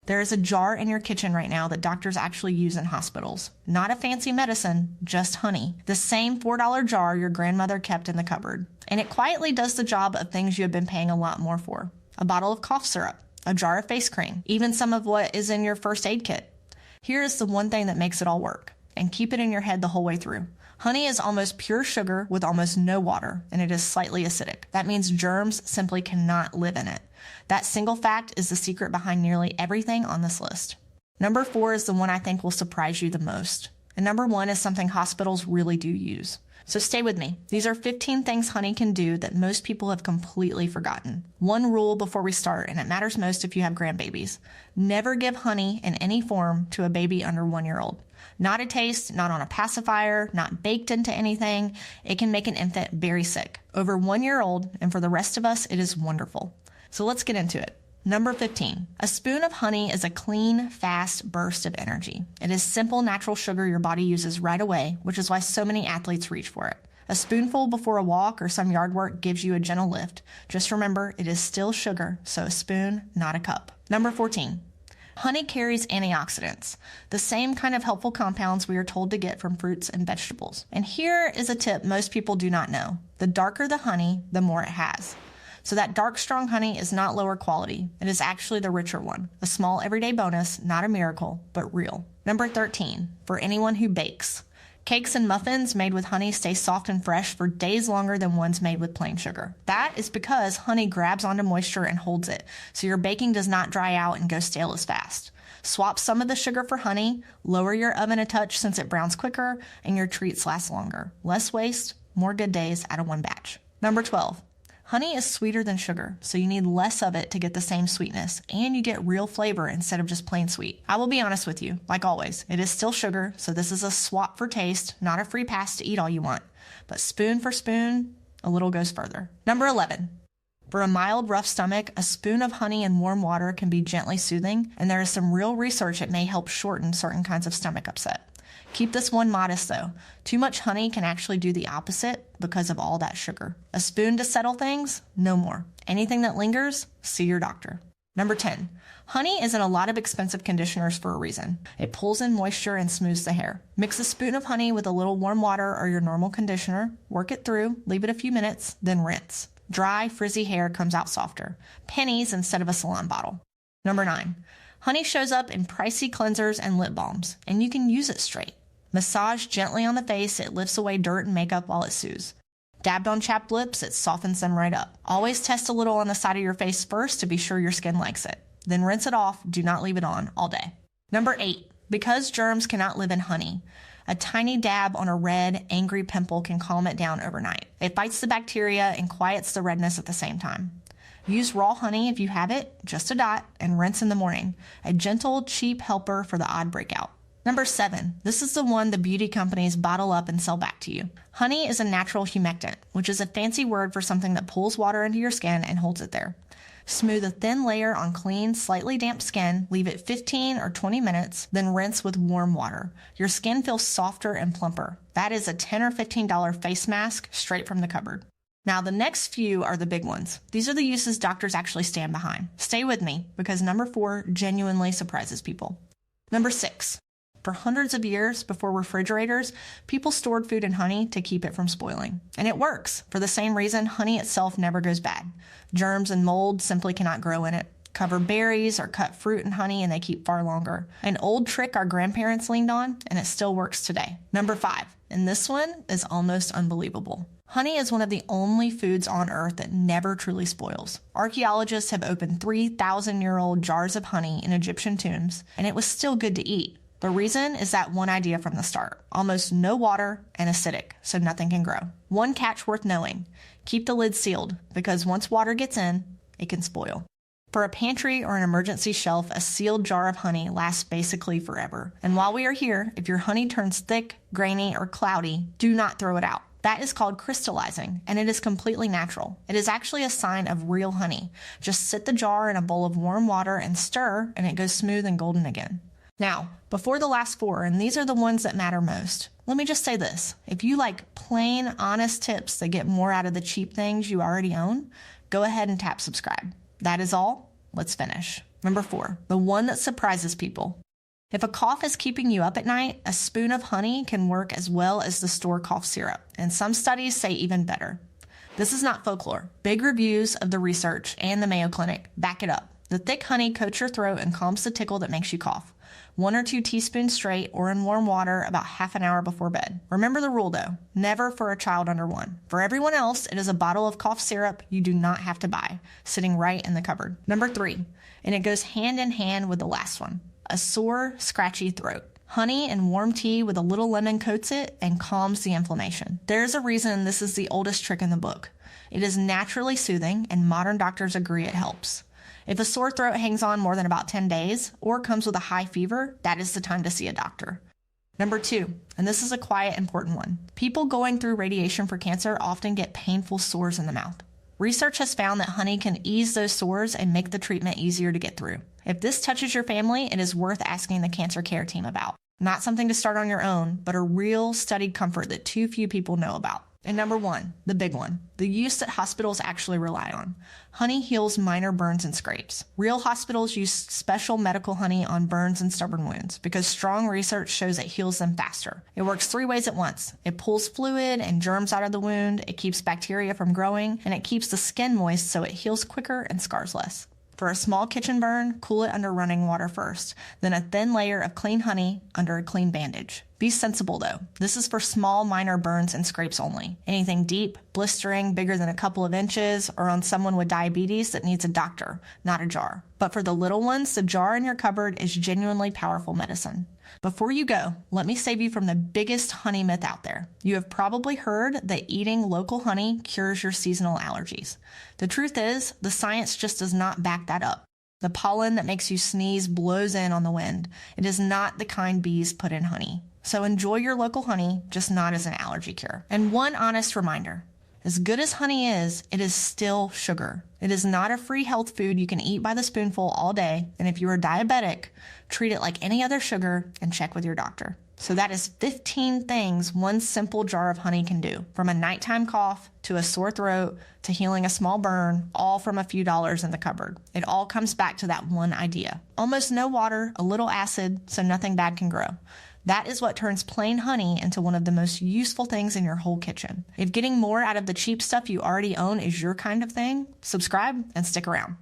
There is a jar in your kitchen right now that doctors actually use in hospitals. Not a fancy medicine, just honey. The same $4 jar your grandmother kept in the cupboard. And it quietly does the job of things you have been paying a lot more for. A bottle of cough syrup, a jar of face cream, even some of what is in your first aid kit. Here is the one thing that makes it all work, and keep it in your head the whole way through. Honey is almost pure sugar with almost no water, and it is slightly acidic. That means germs simply cannot live in it. That single fact is the secret behind nearly everything on this list. Number 4 is the one I think will surprise you the most. And number 1 is something hospitals really do use. So stay with me. These are 15 things honey can do that most people have completely forgotten. One rule before we start, and it matters most if you have grandbabies. Never give honey in any form to a baby under 1 year old. Not a taste, not on a pacifier, not baked into anything. It can make an infant very sick. Over 1 year old, and for the rest of us, it is wonderful. So let's get into it. Number 15. A spoon of honey is a clean, fast burst of energy. It is simple, natural sugar your body uses right away, which is why so many athletes reach for it. A spoonful before a walk or some yard work gives you a gentle lift. Just remember, it is still sugar, so a spoon, not a cup. Number 14. Honey carries antioxidants, the same kind of helpful compounds we are told to get from fruits and vegetables. And here is a tip most people do not know. The darker the honey, the more it has. So that dark, strong honey is not lower quality. It is actually the richer one. A small everyday bonus, not a miracle, but real. Number 13, for anyone who bakes. Cakes and muffins made with honey stay soft and fresh for days longer than ones made with plain sugar. That is because honey grabs onto moisture and holds it, so your baking does not dry out and go stale as fast. Swap some of the sugar for honey, lower your oven a touch since it browns quicker, and your treats last longer. Less waste, more good days out of one batch. Number 12. Honey is sweeter than sugar, so you need less of it to get the same sweetness, and you get real flavor instead of just plain sweet. I will be honest with you, like always, it is still sugar, so this is a swap for taste, not a free pass to eat all you want. But spoon for spoon, a little goes further. Number 11. For a mild, rough stomach, a spoon of honey in warm water can be gently soothing, and there is some real research it may help shorten certain kinds of stomach upset. Keep this one modest though. Too much honey can actually do the opposite because of all that sugar. A spoon to settle things? No more. Anything that lingers? See your doctor. Number 10. Honey is in a lot of expensive conditioners for a reason. It pulls in moisture and smooths the hair. Mix a spoon of honey with a little warm water or your normal conditioner, work it through, leave it a few minutes, then rinse. Dry, frizzy hair comes out softer. Pennies instead of a salon bottle. Number 9. Honey shows up in pricey cleansers and lip balms, and you can use it straight. Massage gently on the face, it lifts away dirt and makeup while it soothes. Dabbed on chapped lips, it softens them right up. Always test a little on the side of your face first to be sure your skin likes it. Then rinse it off, do not leave it on all day. Number 8. Because germs cannot live in honey, a tiny dab on a red, angry pimple can calm it down overnight. It fights the bacteria and quiets the redness at the same time. Use raw honey if you have it, just a dot, and rinse in the morning. A gentle, cheap helper for the odd breakout. Number 7. This is the one the beauty companies bottle up and sell back to you. Honey is a natural humectant, which is a fancy word for something that pulls water into your skin and holds it there. Smooth a thin layer on clean, slightly damp skin, leave it 15 or 20 minutes, then rinse with warm water. Your skin feels softer and plumper. That is a $10 or $15 face mask straight from the cupboard. Now the next few are the big ones. These are the uses doctors actually stand behind. Stay with me, because number 4 genuinely surprises people. Number 6. For hundreds of years before refrigerators, people stored food in honey to keep it from spoiling. And it works. For the same reason, honey itself never goes bad. Germs and mold simply cannot grow in it. Cover berries or cut fruit in honey and they keep far longer. An old trick our grandparents leaned on, and it still works today. Number 5, and this one is almost unbelievable. Honey is one of the only foods on earth that never truly spoils. Archaeologists have opened 3,000-year-old jars of honey in Egyptian tombs, and it was still good to eat. The reason is that one idea from the start. Almost no water and acidic, so nothing can grow. One catch worth knowing. Keep the lid sealed, because once water gets in, it can spoil. For a pantry or an emergency shelf, a sealed jar of honey lasts basically forever. And while we are here, if your honey turns thick, grainy, or cloudy, do not throw it out. That is called crystallizing, and it is completely natural. It is actually a sign of real honey. Just sit the jar in a bowl of warm water and stir, and it goes smooth and golden again. Now, before the last 4, and these are the ones that matter most, let me just say this. If you like plain, honest tips that get more out of the cheap things you already own, go ahead and tap subscribe. That is all. Let's finish. Number 4, the one that surprises people. If a cough is keeping you up at night, a spoon of honey can work as well as the store cough syrup, and some studies say even better. This is not folklore. Big reviews of the research and the Mayo Clinic back it up. The thick honey coats your throat and calms the tickle that makes you cough. 1 or 2 teaspoons straight or in warm water about half an hour before bed. Remember the rule though, never for a child under 1. For everyone else, it is a bottle of cough syrup you do not have to buy, sitting right in the cupboard. Number 3, and it goes hand in hand with the last one, a sore, scratchy throat. Honey and warm tea with a little lemon coats it and calms the inflammation. There's a reason this is the oldest trick in the book. It is naturally soothing and modern doctors agree it helps. If a sore throat hangs on more than about 10 days or comes with a high fever, that is the time to see a doctor. Number 2, and this is a quiet, important one. People going through radiation for cancer often get painful sores in the mouth. Research has found that honey can ease those sores and make the treatment easier to get through. If this touches your family, it is worth asking the cancer care team about. Not something to start on your own, but a real studied comfort that too few people know about. And number 1, the big one, the use that hospitals actually rely on. Honey heals minor burns and scrapes. Real hospitals use special medical honey on burns and stubborn wounds because strong research shows it heals them faster. It works 3 ways at once. It pulls fluid and germs out of the wound, it keeps bacteria from growing, and it keeps the skin moist so it heals quicker and scars less. For a small kitchen burn, cool it under running water first, then a thin layer of clean honey under a clean bandage. Be sensible though. This is for small minor burns and scrapes only. Anything deep, blistering, bigger than a couple of inches, or on someone with diabetes that needs a doctor, not a jar. But for the little ones, the jar in your cupboard is genuinely powerful medicine. Before you go, let me save you from the biggest honey myth out there. You have probably heard that eating local honey cures your seasonal allergies. The truth is, the science just does not back that up. The pollen that makes you sneeze blows in on the wind. It is not the kind bees put in honey. So enjoy your local honey, just not as an allergy cure. And one honest reminder, as good as honey is, it is still sugar. It is not a free health food you can eat by the spoonful all day, and if you are diabetic, treat it like any other sugar and check with your doctor. So that is 15 things one simple jar of honey can do, from a nighttime cough to a sore throat to healing a small burn, all from a few dollars in the cupboard. It all comes back to that one idea. Almost no water, a little acid, so nothing bad can grow. That is what turns plain honey into one of the most useful things in your whole kitchen. If getting more out of the cheap stuff you already own is your kind of thing, subscribe and stick around.